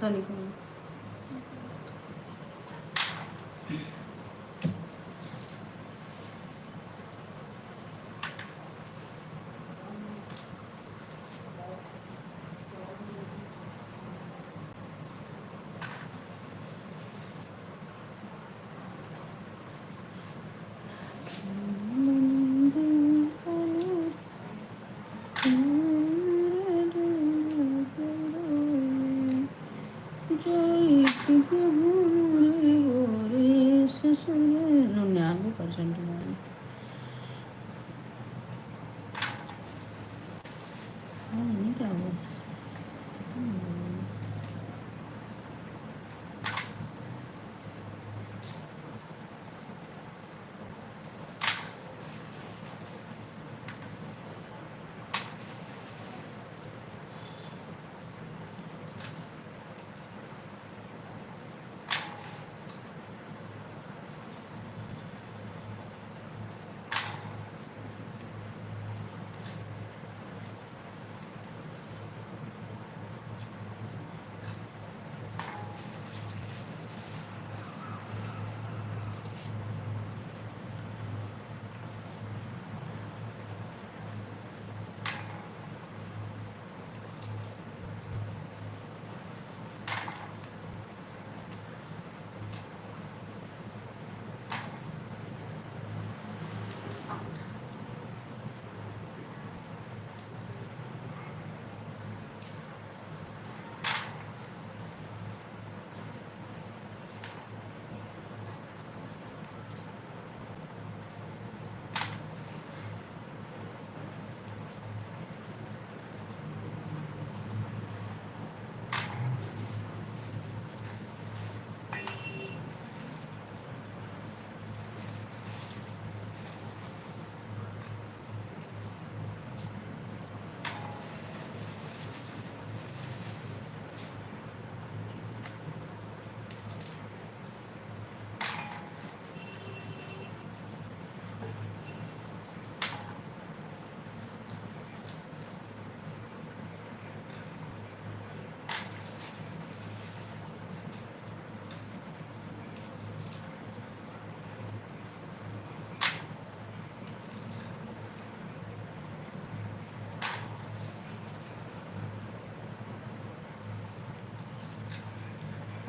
था लिखना।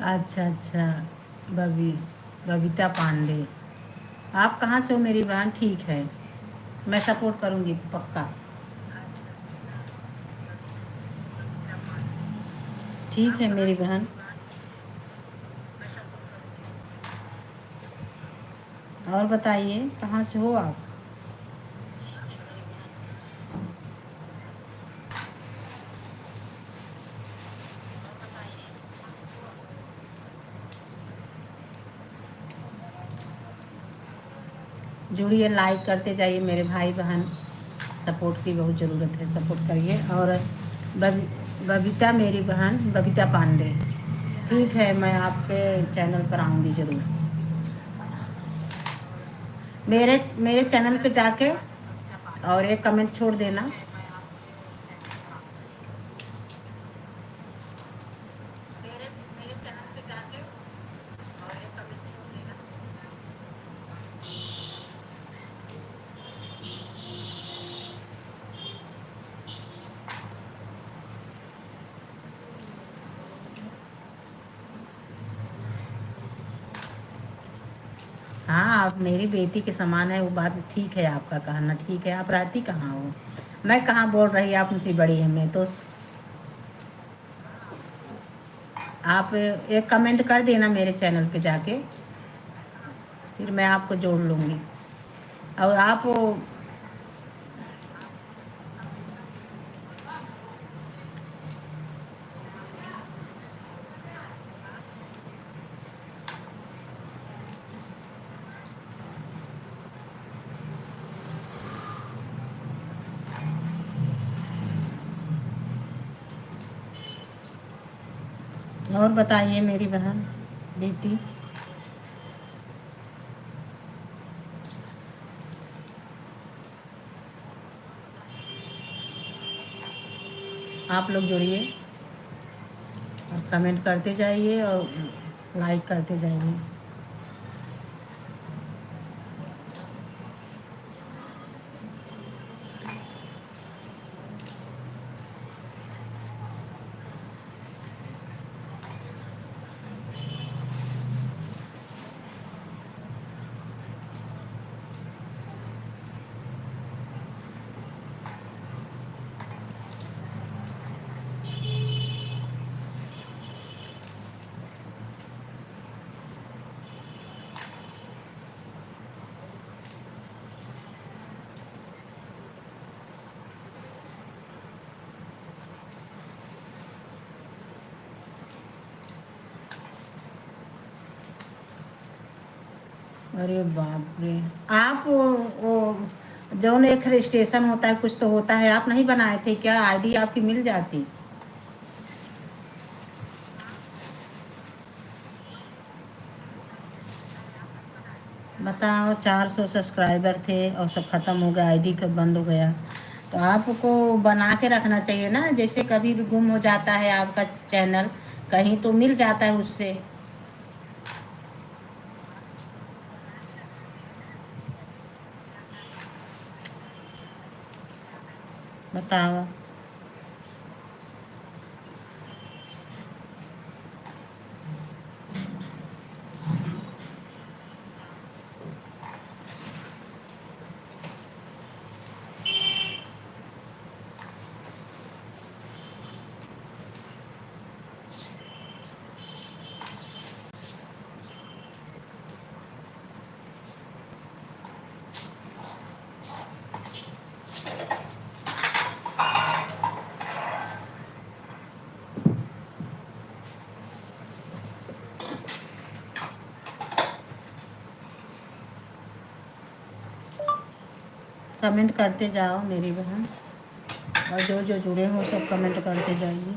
अच्छा अच्छा। बबी बबीता पांडे, आप कहाँ से हो मेरी बहन? ठीक है, मैं सपोर्ट करूँगी पक्का। ठीक है मेरी बहन। और बताइए कहाँ से हो आप? जुड़िए, लाइक करते जाइए मेरे भाई बहन, सपोर्ट की बहुत ज़रूरत है, सपोर्ट करिए। और बबीता मेरी बहन बबीता पांडे, ठीक है, मैं आपके चैनल पर आऊँगी ज़रूर। मेरे मेरे चैनल पे जाके और एक कमेंट छोड़ देना। हाँ, आप मेरी बेटी के समान है, वो बात ठीक है, आपका कहना ठीक है। आप रहती कहाँ हो? मैं कहाँ बोल रही, आप मुझसे बड़ी है। मैं तो आप एक कमेंट कर देना मेरे चैनल पे जाके, फिर मैं आपको जोड़ लूँगी। और आप और बताइए मेरी बहन बेटी, आप लोग जुड़िए। कमेंट करते जाइए और लाइक करते जाइए। अरे बाप रे। आप वो जो एक रजिस्ट्रेशन होता है कुछ तो होता है, आप नहीं बनाए थे क्या? आईडी आपकी मिल जाती। बताओ, 400 सब्सक्राइबर थे और सब ख़त्म हो गया, आईडी कब बंद हो गया। तो आपको बना के रखना चाहिए ना, जैसे कभी भी गुम हो जाता है आपका चैनल कहीं तो मिल जाता है उससे। बताओ। कमेंट करते जाओ मेरी बहन, और जो जो जुड़े हो सब कमेंट करते जाइए।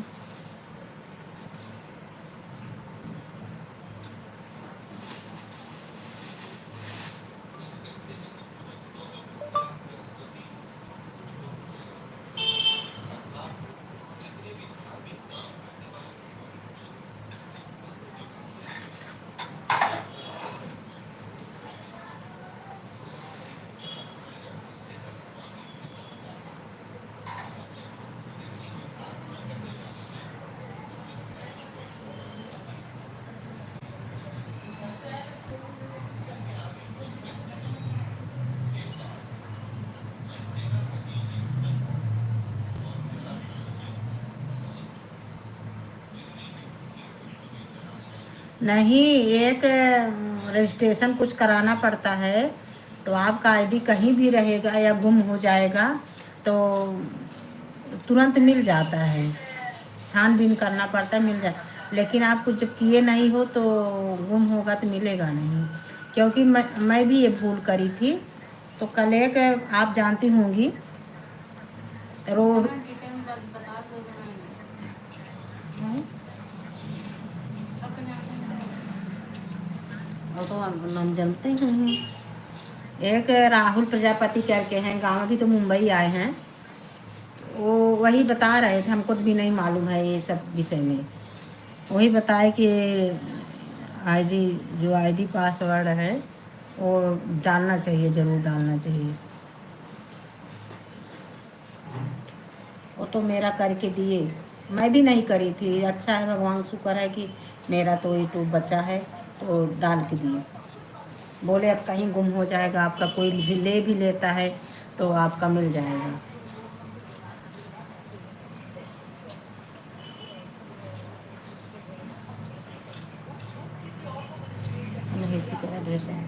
नहीं, एक रजिस्ट्रेशन कुछ कराना पड़ता है, तो आपका आईडी कहीं भी रहेगा या गुम हो जाएगा तो तुरंत मिल जाता है। छानबीन करना पड़ता है, मिल जाए। लेकिन आप कुछ जब किए नहीं हो तो गुम होगा तो मिलेगा नहीं। क्योंकि मैं भी ये भूल करी थी। तो कल एक आप जानती होंगी रो वो तो हम जानते ही हैं। एक राहुल प्रजापति करके हैं, गाँव अभी तो मुंबई आए हैं। वो वही बता रहे थे, हमको भी नहीं मालूम है ये सब विषय में। वही बताए कि आईडी, जो आईडी पासवर्ड है वो डालना चाहिए, ज़रूर डालना चाहिए। वो तो मेरा करके दिए, मैं भी नहीं करी थी। अच्छा है, भगवान का शुक्र है कि मेरा तो यूट्यूब बचा है, तो डाल के दिए। बोले अब कहीं गुम हो जाएगा आपका, कोई भी ले भी लेता है तो आपका मिल जाएगा। नहीं, इसी तरह ढेर सारा।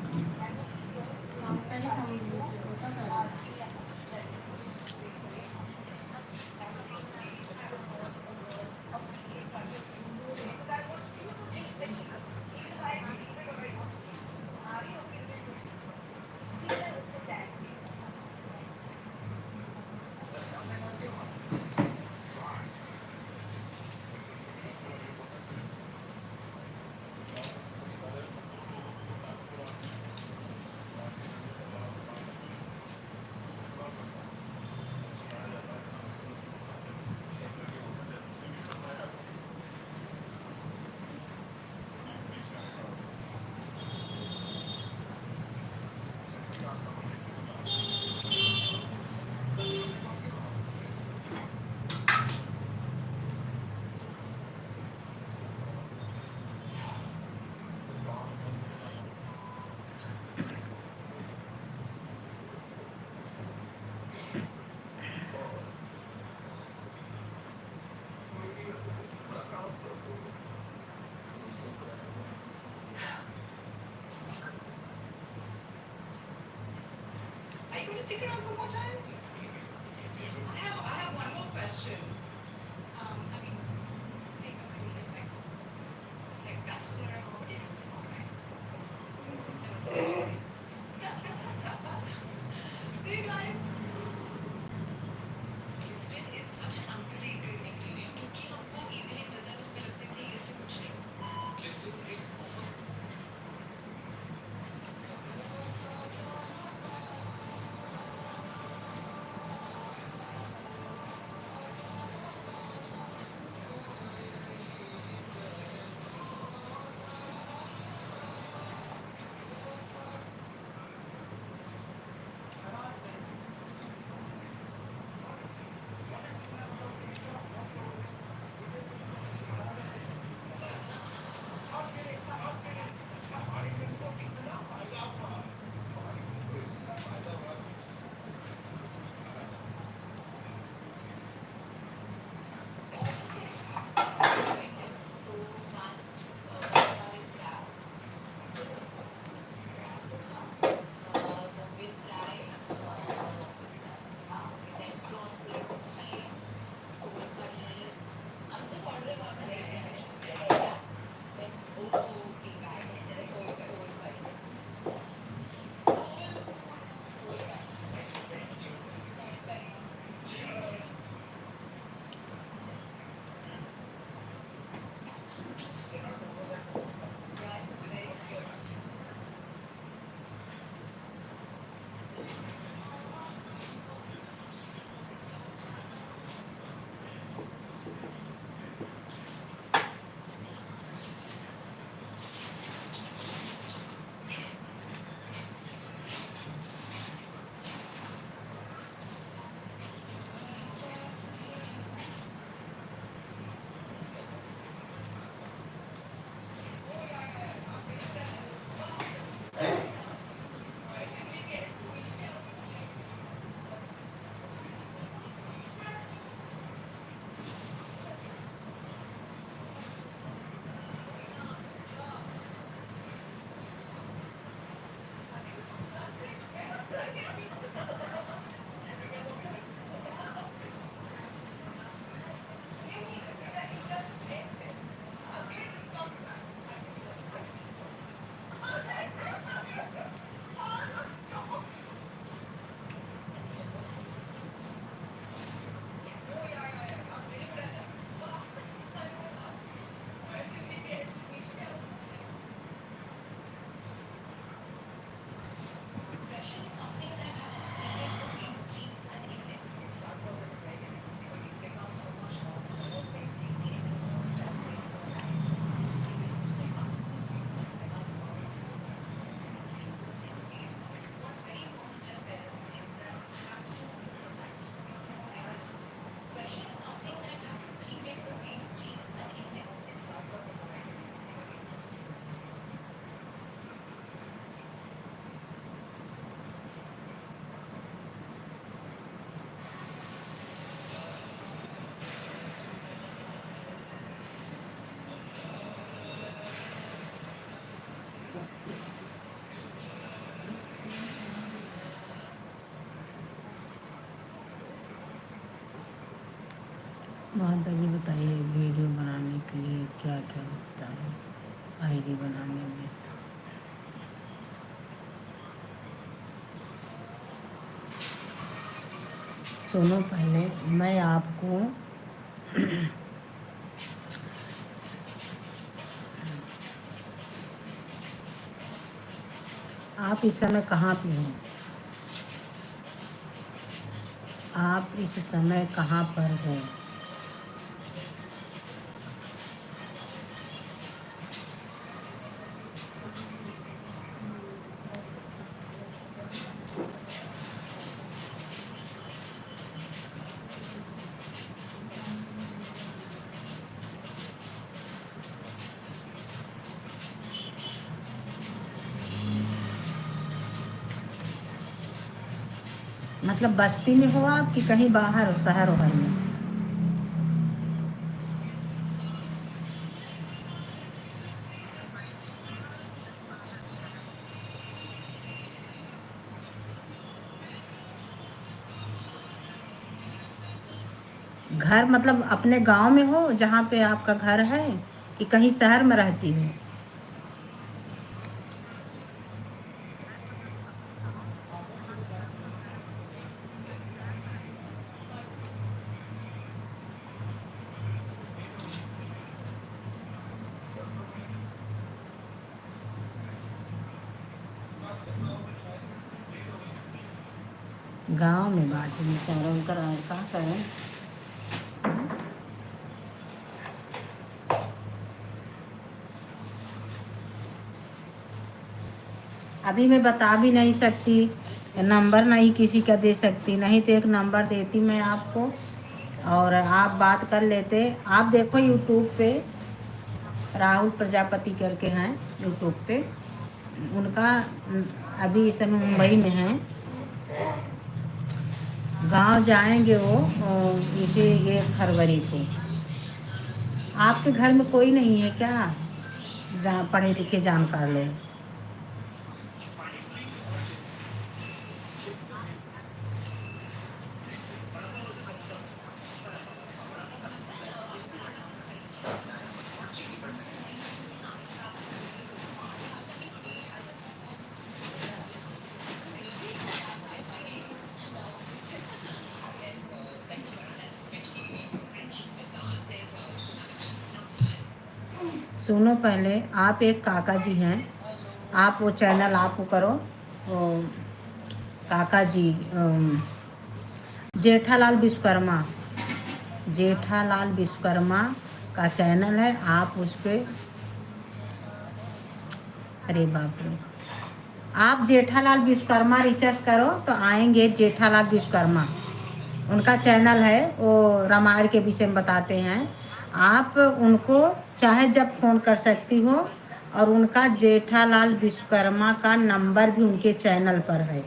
महंता जी बताइए वीडियो बनाने के लिए क्या क्या लगता है आईडी बनाने में। सुनो पहले मैं आपको आप इस समय कहाँ पे हो? आप इस समय कहाँ पर हो? मतलब बस्ती में हो आप कि कहीं बाहर हो, शहर हो घर में? घर मतलब अपने गांव में हो जहाँ पे आपका घर है, कि कहीं शहर में रहती हो? गांव में बात है बेचारा उनका, कहाँ करें। अभी मैं बता भी नहीं सकती, नंबर नहीं किसी का दे सकती, नहीं तो एक नंबर देती मैं आपको और आप बात कर लेते। आप देखो यूट्यूब पे राहुल प्रजापति करके हैं यूट्यूब पे, उनका अभी इस समय मुंबई में है। गांव जाएंगे वो इसी 1 फरवरी को। आपके घर में कोई नहीं है क्या जहाँ पढ़े लिखे जानकार लोग? सुनो, पहले आप एक काका जी हैं, आप वो चैनल आप वो करो, वो काका जी जेठालाल विश्वकर्मा, जेठालाल विश्वकर्मा का चैनल है। आप उस पर, अरे बाप रे, आप जेठालाल विश्वकर्मा रिसर्च करो तो आएंगे। जेठालाल विश्वकर्मा उनका चैनल है, वो रामायण के विषय में बताते हैं। आप उनको चाहे जब फ़ोन कर सकती हो, और उनका जेठालाल विश्वकर्मा का नंबर भी उनके चैनल पर है,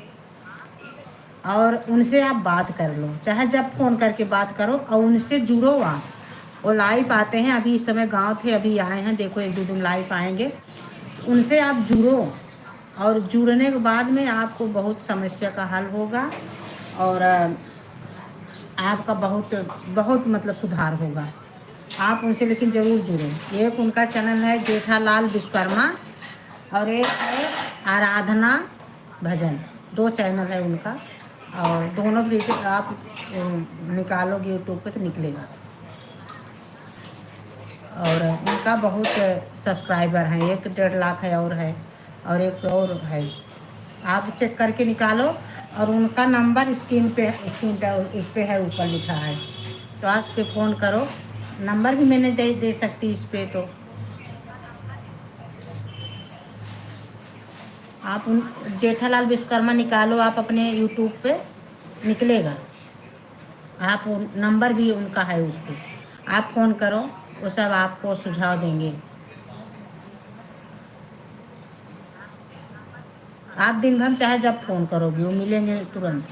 और उनसे आप बात कर लो, चाहे जब फ़ोन करके बात करो और उनसे जुड़ो आप। वो लाइव आते हैं, अभी इस समय गांव थे, अभी आए हैं, देखो 1-2 दिन लाइव आएंगे। उनसे आप जुड़ो, और जुड़ने के बाद में आपको बहुत समस्या का हल होगा, और आपका बहुत बहुत मतलब सुधार होगा। आप उनसे लेकिन ज़रूर जुड़ें। एक उनका चैनल है जेठालाल विश्वकर्मा, और एक है आराधना भजन, 2 चैनल है उनका, और दोनों भी आप निकालोगे यूट्यूब पे तो निकलेगा। और उनका बहुत सब्सक्राइबर हैं, 1-1.5 लाख है, और एक और है, आप चेक करके निकालो। और उनका नंबर स्क्रीन पे इस पे है, ऊपर लिखा है, तो आज पे फ़ोन करो। नंबर भी मैंने दे सकती इस पे, तो आप उन जेठालाल विश्वकर्मा निकालो, आप अपने यूट्यूब पे निकलेगा। आप नंबर भी उनका है उस पर, आप फ़ोन करो, वो सब आपको सुझाव देंगे। आप दिन भर चाहे जब फ़ोन करोगे वो मिलेंगे तुरंत।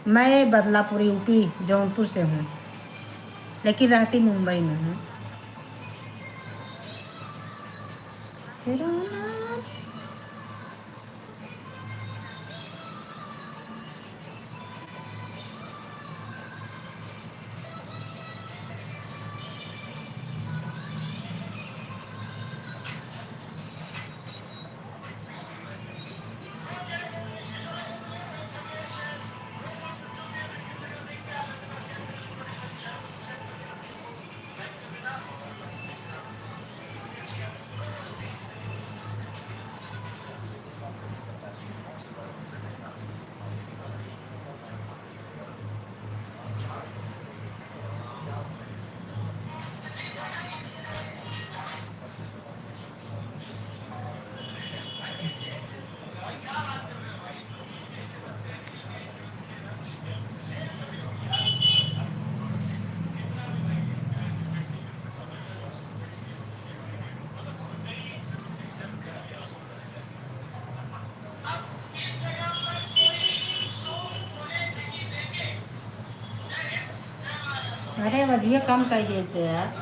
मैं बदलापुर यूपी जौनपुर से हूँ, लेकिन रहती मुंबई में हूँ। अरे वजिए कम कर दीजिए यार।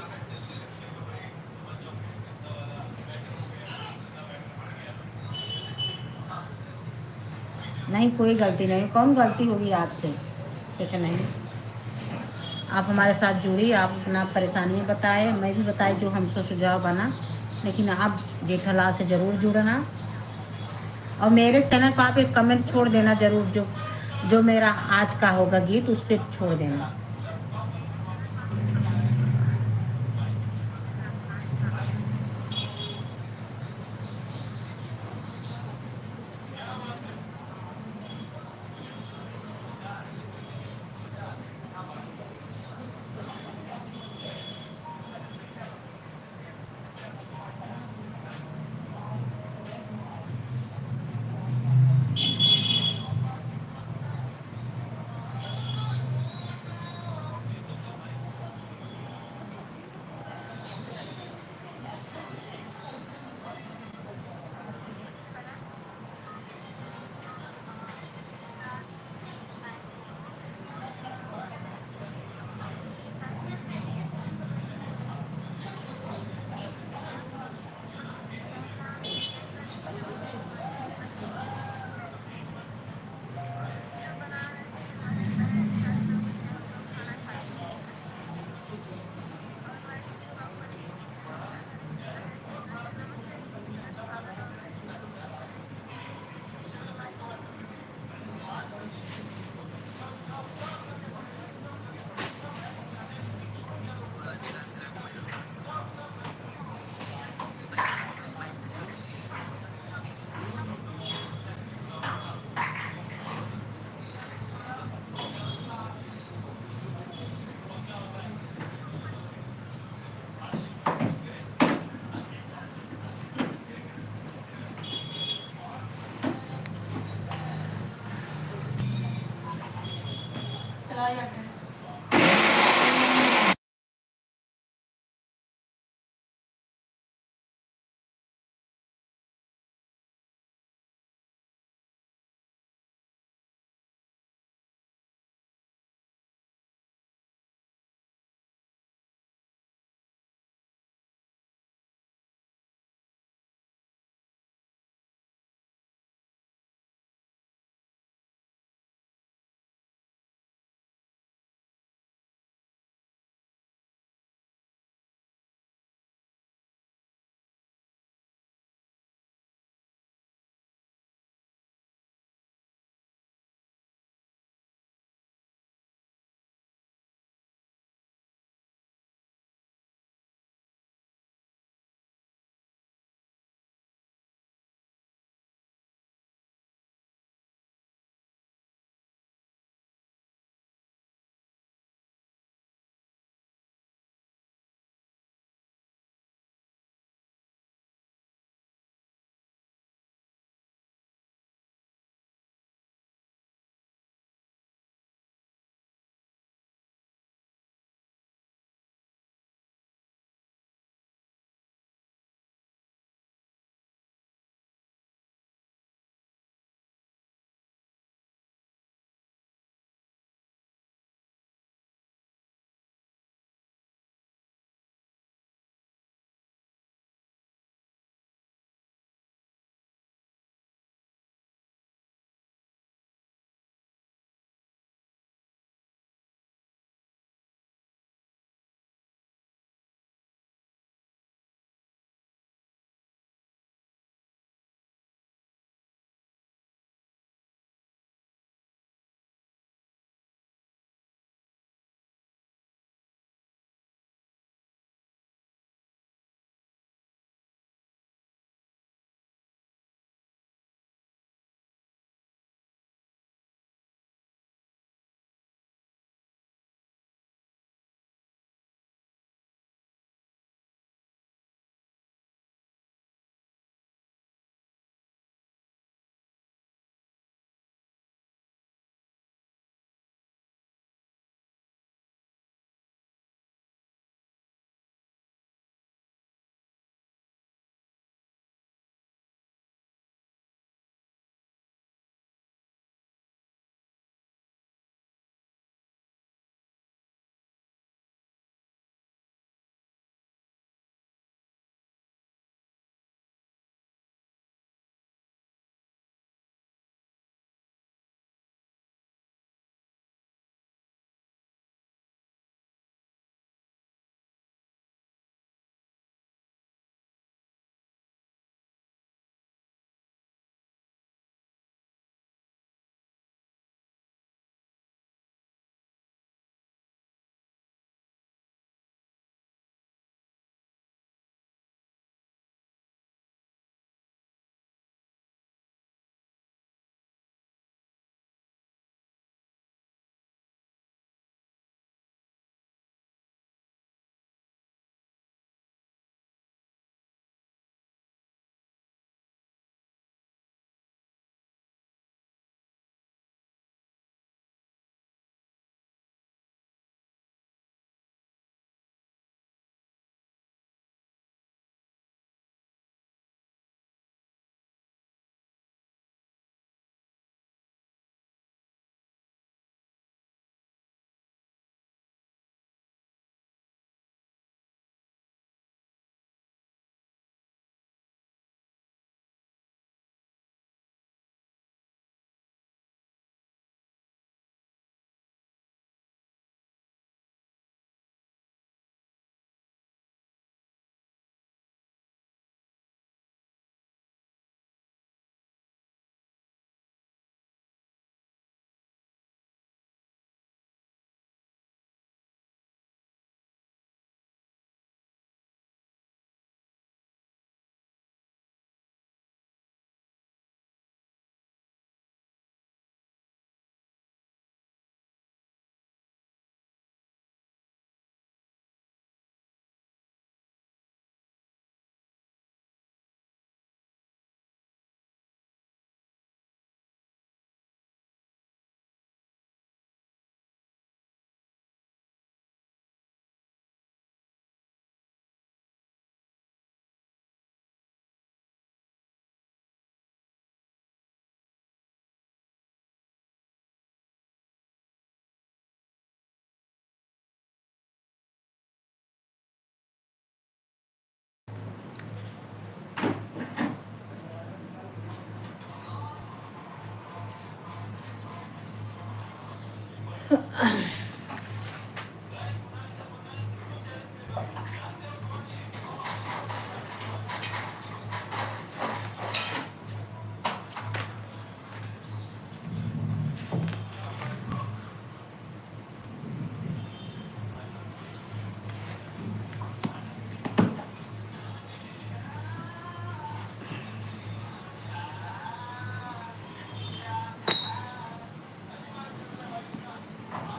नहीं, कोई गलती नहीं, कौन गलती होगी आपसे? कुछ नहीं। आप हमारे साथ जुड़ी, आप अपना परेशानियाँ बताए, मैं भी बताई जो हमसे सुझाव बना। लेकिन आप जेठालाल से ज़रूर जुड़ना, और मेरे चैनल पर आप एक कमेंट छोड़ देना ज़रूर, जो जो मेरा आज का होगा गीत उस पर छोड़ देना।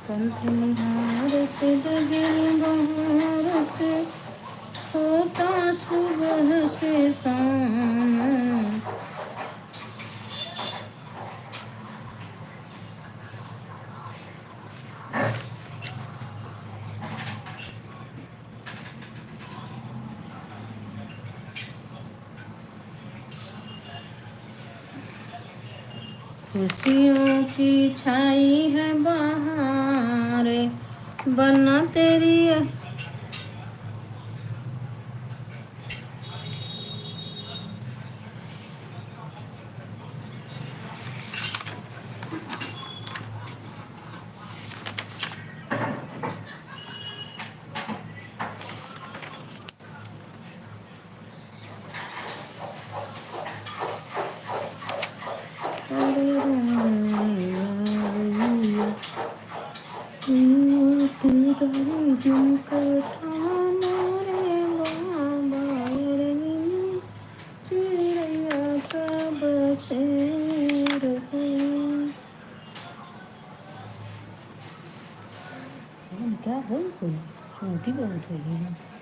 कंठ निहारत गगन बहारत होता सुबह से शाम। खुशियों की छाई है बहार बना तेरी। क्या है कोई छोटी बहुत हो गई है।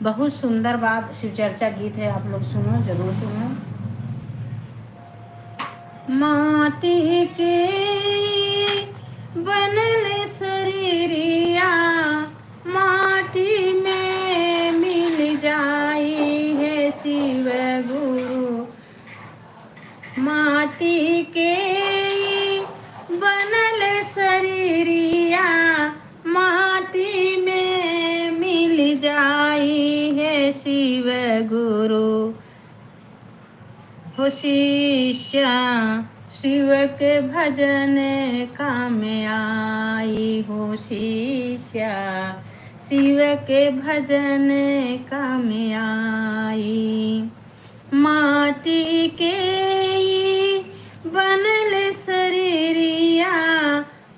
बहुत सुंदर बात शिव चर्चा गीत है, आप लोग सुनो, जरूर सुनो। माटी के बनल शरीरिया माटी में मिल जाई है शिव गुरु। माटी के बनल शरीरिया माटी में मिल जाई है शिव गुरु। हो शिष्या शिव के भजन काम आई। हो शिष्या शिव के भजन काम आई। माटी के बनल शरीरिया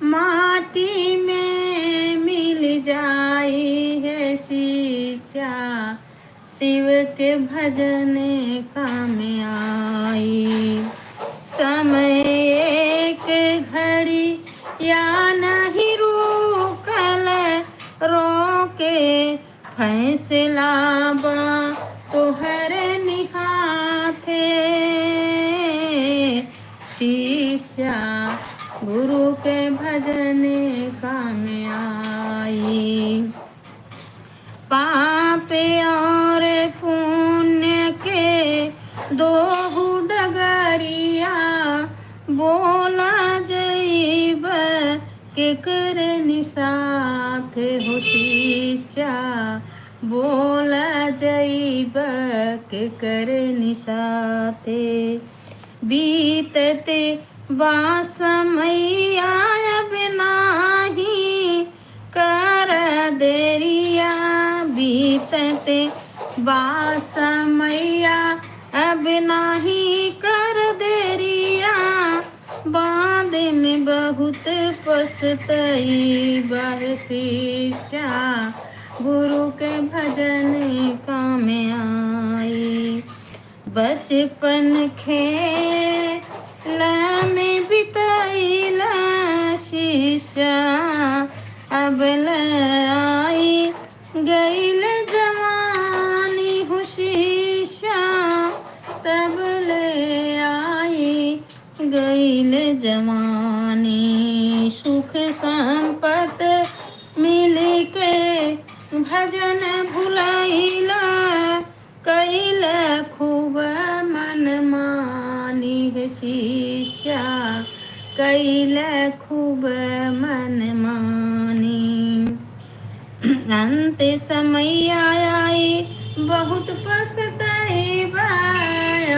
माटी में मिल जाई है शिष्या शिव के भजन काम आई। समय एक घड़ी या नहीं रुकल रोके फैसला बा तोहर निहाथे। शिष्या गुरु के भजन काम आई। पाप और पुण्य के दो डगरिया बोला जैब के कर निसाथ। हो शिष्या बोला जैब के कर निसाथे। बीतते बासमैया अब नाही कर देरिया। बीतते बासमैया अब नाही कर देरिया। बांध में बहुत पछतई बह शिष्या गुरु के भजन काम आई। बचपन खेला में बिताइला शिष्या अब आई गईल जवानी। हो शिष्या तब ले आई गईल जवानी। सुख संपत मिली के भजन भुलैला कैल खूब मन मानी है शिष्या कैल खूब मन मानी। अंत समय आई बहुत पछताइबा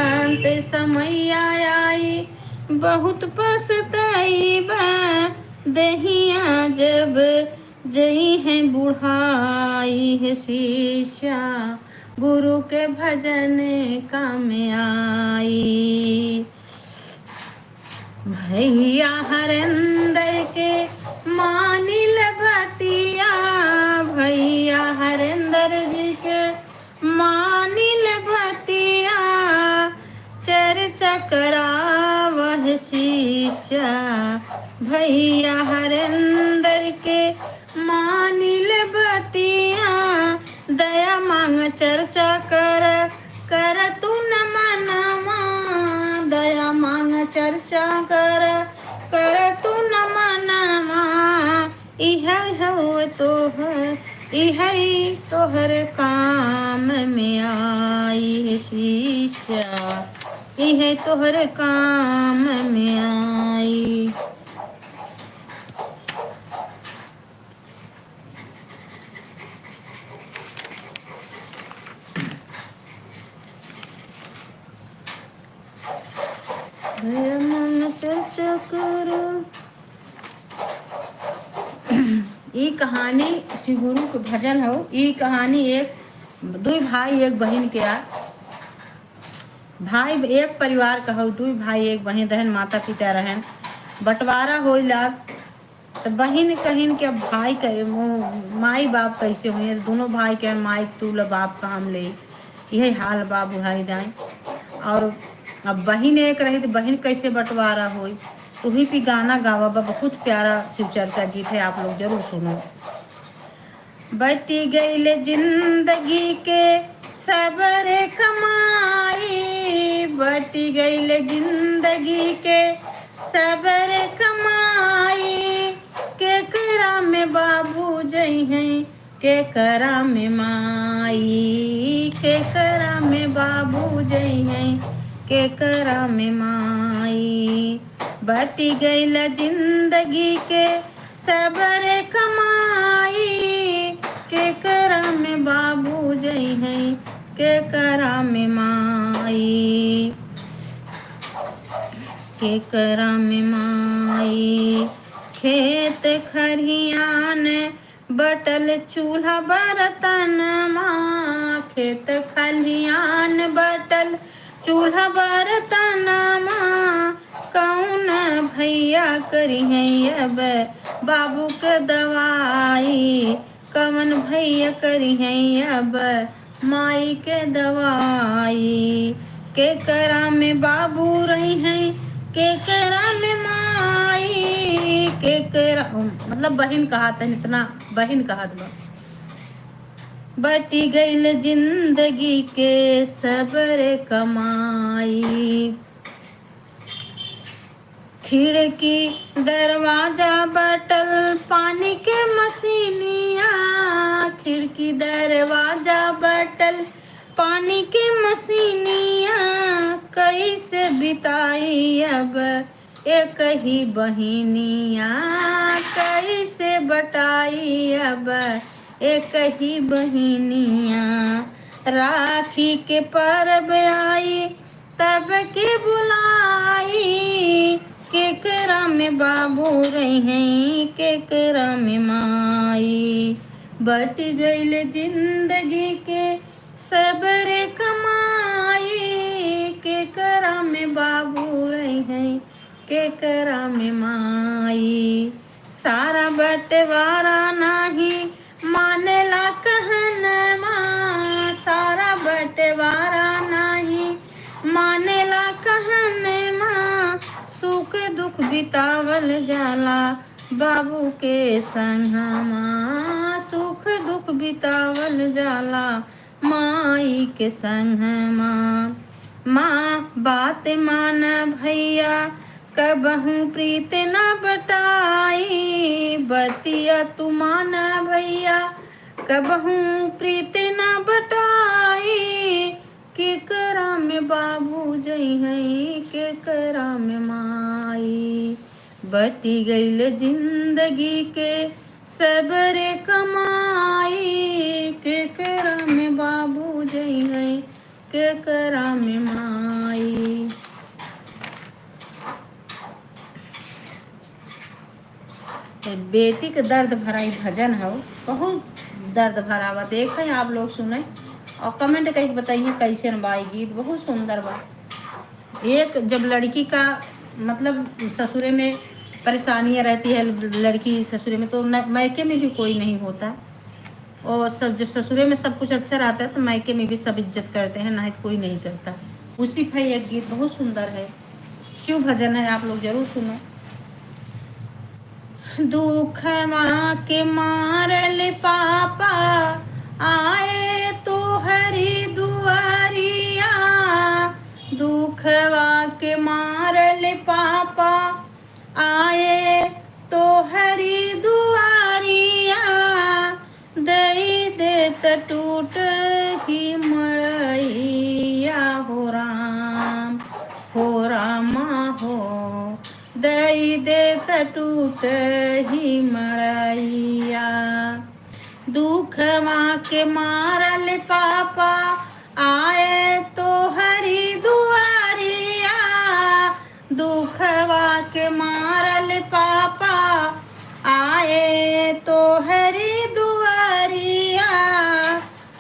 अंत समय आई बहुत पछताइबा दहिया जब जई है बुढ़ाई है शिष्या गुरु के भजन काम आई। भैया हरेंद्र के मानिल भतिया भैया हरेंद्र जी के मानिल भतिया चर्चा करावह शिष्या भैया हरेंद्र के मानिल भतिया दया मांग चर्चा कर तू न मनवा दया मांग चर्चा कर तू न मनवा इह हो तोहर काम में आई शिष्या इह तोहर काम में आई। मन चर्चा करो। ये कहानी श्री गुरु के भजन हो। ये कहानी एक दो भाई एक बहन के आ भाई एक परिवार का हो दो भाई एक बहन रहन माता पिता रहन बंटवारा हो लाग तो बहन कहिन के भाई के माई बाप कैसे हुए दोनों भाई के माई तू ल बाप का हम ले यही हाल बा बुढ़ाई दाई। और अब बहन एक रही तो बहन कैसे बंटवारा हो तो ही भी गाना गावा बा बहुत प्यारा शिव चर्चा गीत है आप लोग जरूर सुनो। बटी गईले जिंदगी के सबरे कमाई बटी गईले जिंदगी के सबरे कमाई के करा में बाबू जई हैं के करा में माई के करा में बाबू जई हैं के करा में माई। बटी गईला जिंदगी के सबरे कमाई के करा में बाबू जई हैं के करा में माई के करा में माई। खेत खरियान बटल चूल्हा बर्तन माँ खेत खलियान बटल चूल्हा बर्तन माँ कौन भैया करी है अब बाबू के दवाई कौन भैया करी है अब माई के दवाई के करा में बाबू रही हैं के करा में माई के करा मतलब बहन कहा था इतना बहन कहा था। बटी गईल जिंदगी के सबरे कमाई खिड़की दरवाजा बटल पानी के मसीनिया खिड़की दरवाजा बटल पानी के मसीनिया कैसे बिताई अब एक ही बहिनिया कैसे बटाई अब एक ही बहिनिया। राखी के परब आई तब के बुलाई केकरा में बाबू रही हैं केकरा में माई। बट गईल जिंदगी के सबरे कमाई केकरा में बाबू रही हैं केकरा में माई। सारा बंटवारा नाही मानेला कहनमा सारा बंटवारा नाही मानेला कहनमा सुख दुख बितावल जाला बाबू के संगमा सुख दुख बितावल जाला माई के संगमा। माँ बात मान भैया कबहू प्रीत न बटाई बतिया तुमाना भैया, कबहू प्रीत न बटाई केकरा में बाबू जई हैं केकरा में माई। बटी गईल जिंदगी के सबरे कमाई केकरा में बाबू जई हैं केकरा में माई। बेटी के दर्द भरा ही भजन है, बहुत दर्द भरा हुआ। देखें आप लोग सुने और कमेंट करके बताइए कैसे बा गीत, बहुत सुंदर बा। एक जब लड़की का मतलब ससुरे में परेशानियां रहती है, लड़की ससुरे में, तो मायके में भी कोई नहीं होता, और सब जब ससुरे में सब कुछ अच्छा रहता है तो मायके में भी सब इज्जत करते हैं, नहीं कोई नहीं करता। उसी पर एक गीत बहुत सुंदर है, शिव भजन है, आप लोग जरूर सुनो। दुख माँ के मारल पापा आए तो हरी दुआरिया, दुखवा के मारल पापा आए तो हरी दुआरिया, दई देत टूट की मड़ैया हो राम हो दई देत टूट ही मड़ैया। दुखवा के मारल पापा आए तो हरी दुआरिया, दुखवा के मारल पापा आए तो हरी दुआरिया,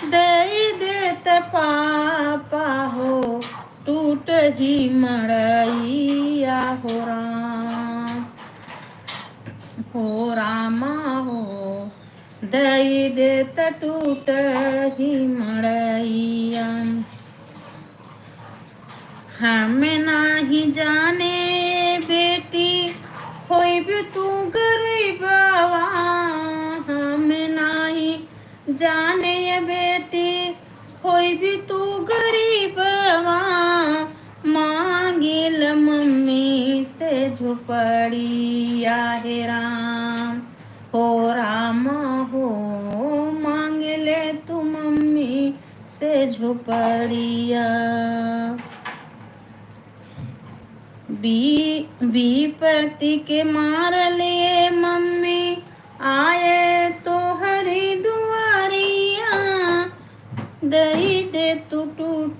दई देत पापा हो टूट ही मड़ैया हो रामा हो दई देत टूट ही मड़ैया। हम नाही जाने बेटी होई भी तू गरीबवा, हम नाही जाने बेटी होई भी तू गरीबवा, मांगिल मम्मी से झोपड़िया हे राम हो मांगिले तू मम्मी से झोपड़िया। विपत्ति के मार लिए मम्मी आए तो हरी दुआरिया, दई दे तू टूट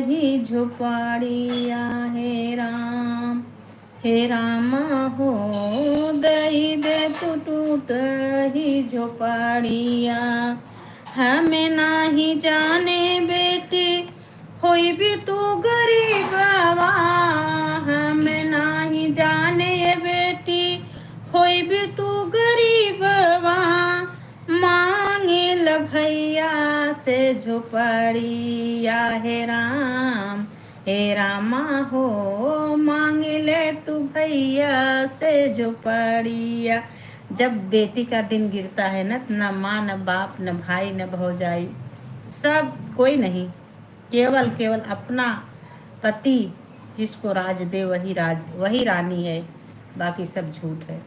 ही झोपड़िया हे रामा हो दई दे तू टूट ही झोपड़िया। हमें नाही जाने बेटी होई भी तू गरीबवा, हमें नाही जाने बेटी होई भी तू गरीबवा, मांगिल भैया से झोपड़िया हे रामा हो मांगिले तू भैया से झोपड़िया। जब बेटी का दिन गिरता है न माँ न बाप न भाई न भौजाई, सब कोई नहीं, केवल अपना पति जिसको राज दे वही रानी है, बाकी सब झूठ है।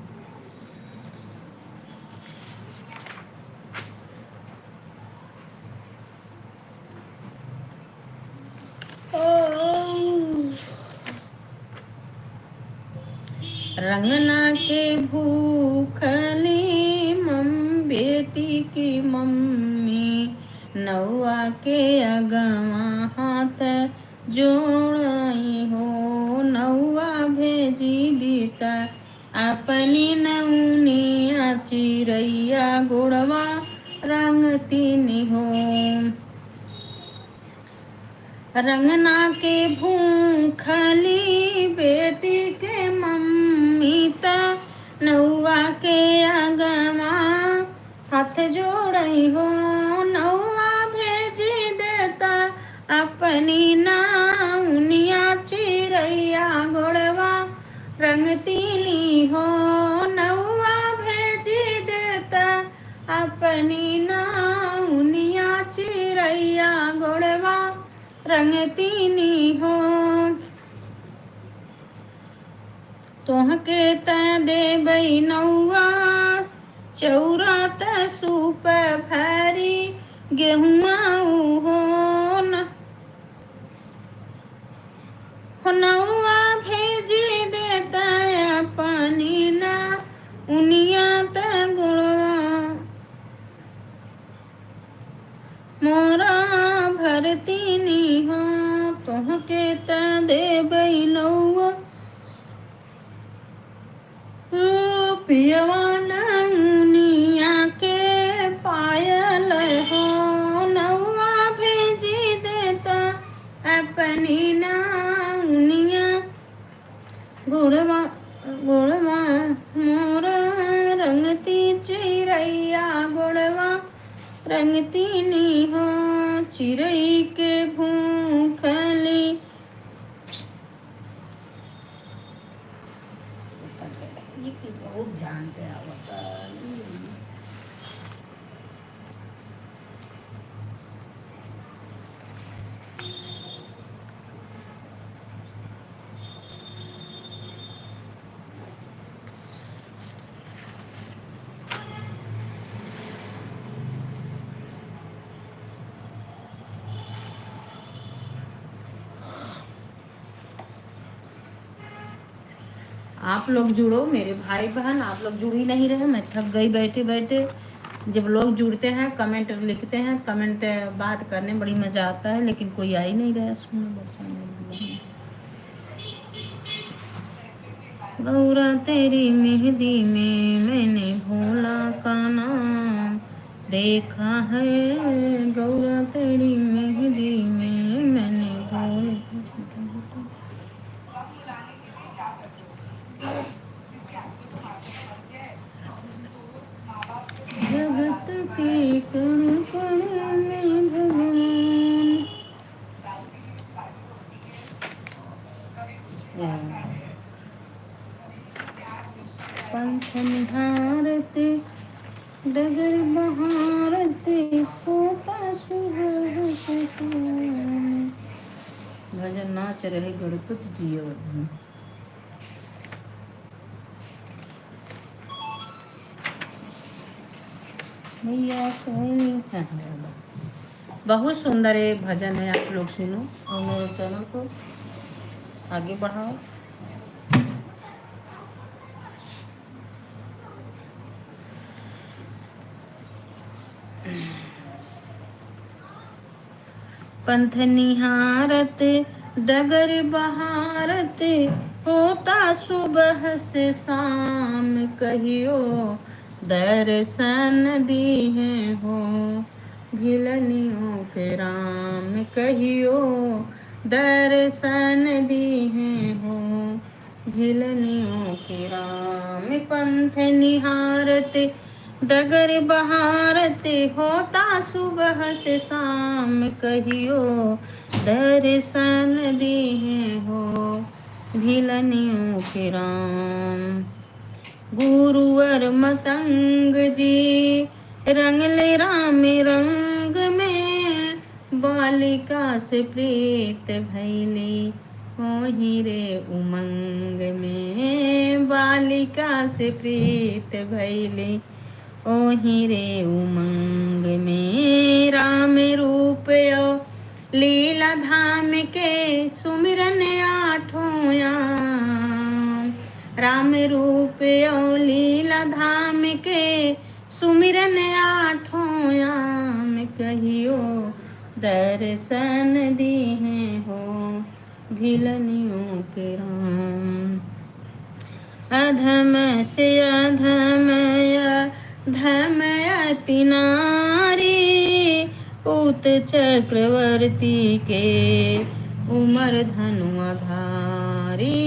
रंगना के भूखली बेटी की मम्मी, नौआ के अगवा हाथ जोड़ाई हो, नौआ भेजी दीता अपनी नौनिया, चिरैया गुड़वा रंगती हो। रंगना के भूखली बेटी के मम्मी ता, नौआ के अगवा हाथ जोड़ई हो, नौआ भेजी देता अपनी नौनिया, चिरैया गुड़वा रंगती हो, नौआ भेजी देता अपनी नौनिया, चिरैया गुड़वा रंगती हो। तोहके त देबै नौआ चौरा त सूप भरी गेहुआ हो न नौआ भेजी देता पानी ना उनिया त गुड़वा मोरा भरती निहा तोहके त देबै नौआ पियवा नौनिया के पायल हो नौआ भेजी देता अपनी नौनिया गुड़वा गुड़वा मोरा रंगती चिड़ैया गुड़वा रंगती निहा चिड़ै के भूखली बहुत जानते आवता आप लोग जुड़ो मेरे भाई बहन, आप लोग जुड़ ही नहीं रहे। मैं थक गई बैठे बैठे। जब लोग जुड़ते हैं, कमेंट लिखते हैं, कमेंट बात करने में बड़ी मज़ा आता है, लेकिन कोई आ ही नहीं रहा सुन। गौरा तेरी मेहंदी में मैंने भोला का नाम देखा है, गौरा तेरी मेहंदी में मैंने भोला जगत के कण कण में भगवान पंथ निहारते डगर बहारते होता सुबह भजन नाच रहे गणपति जी वर्धन। बहुत सुंदर ये भजन है, आप लोग सुनो और मेरे चैनल को आगे बढ़ाओ। पंथ निहारत डगर बहारत होता सुबह से शाम कहियो दर्शन दिए हो भिलनियों के राम कहियो दर्शन दिए हो भिलनियों के राम। पंथ निहारत डगर बहारते होता सुबह से शाम कहियो दर्शन दिए हो भिलनियों के राम। गुरुवर मतंग जी रंगले राम रंग में बालिका से प्रीत भैली होही रे उमंग में बालिका से प्रीत भैली ओहि रे उमंग में। राम रूप लीला धाम के सुमिरन आठों याम, राम रूप लीला धाम के सुमिरन आठों याम कहियो दर्शन दिए हो भिलनियों के राम। अधम से अधम धम अति नारी पूत चक्रवर्ती के उमर धनुआ धारी।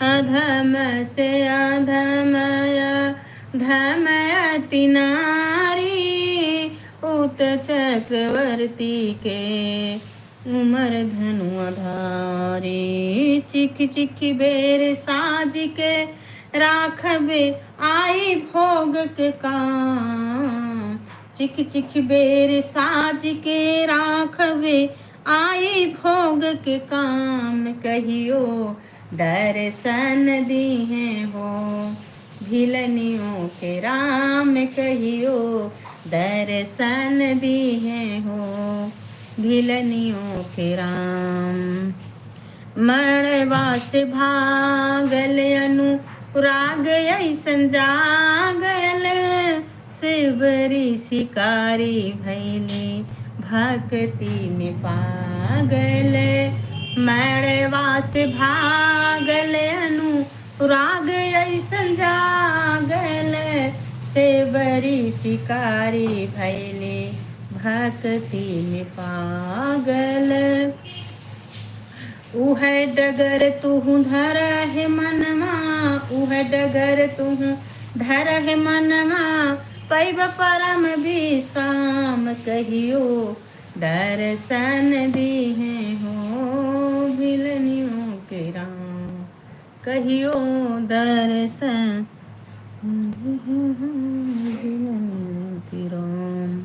अधम से अधम धम अति नारी पूत चक्रवर्ती के उमर धनुआ धारी। चिख चिख बेर साज के राखबे आई भोग के काम, चिख चिख बेर साज के राखबे आई भोग के काम कहियो दर्शन दीहे हो भिलनियों के राम कहियो, दर्शन दीहे हो भिलनियों के राम। मड़वा से भागल अनुराग ऐसन जागल, शिवरी शिकारी भैली भक्ति में पागल। मड़वा से भागल अनुराग ऐसन जागल, शिवरी शिकारी भैली भक्ति में पागल। उह डगर तुहु धर है मनमा, उह डगर तुहु धर है मनमा, पैब परम विश्राम कहियो, दर्शन दीहे हो भिलनियों के राम कहियो, दर्शन भिलनियों के राम।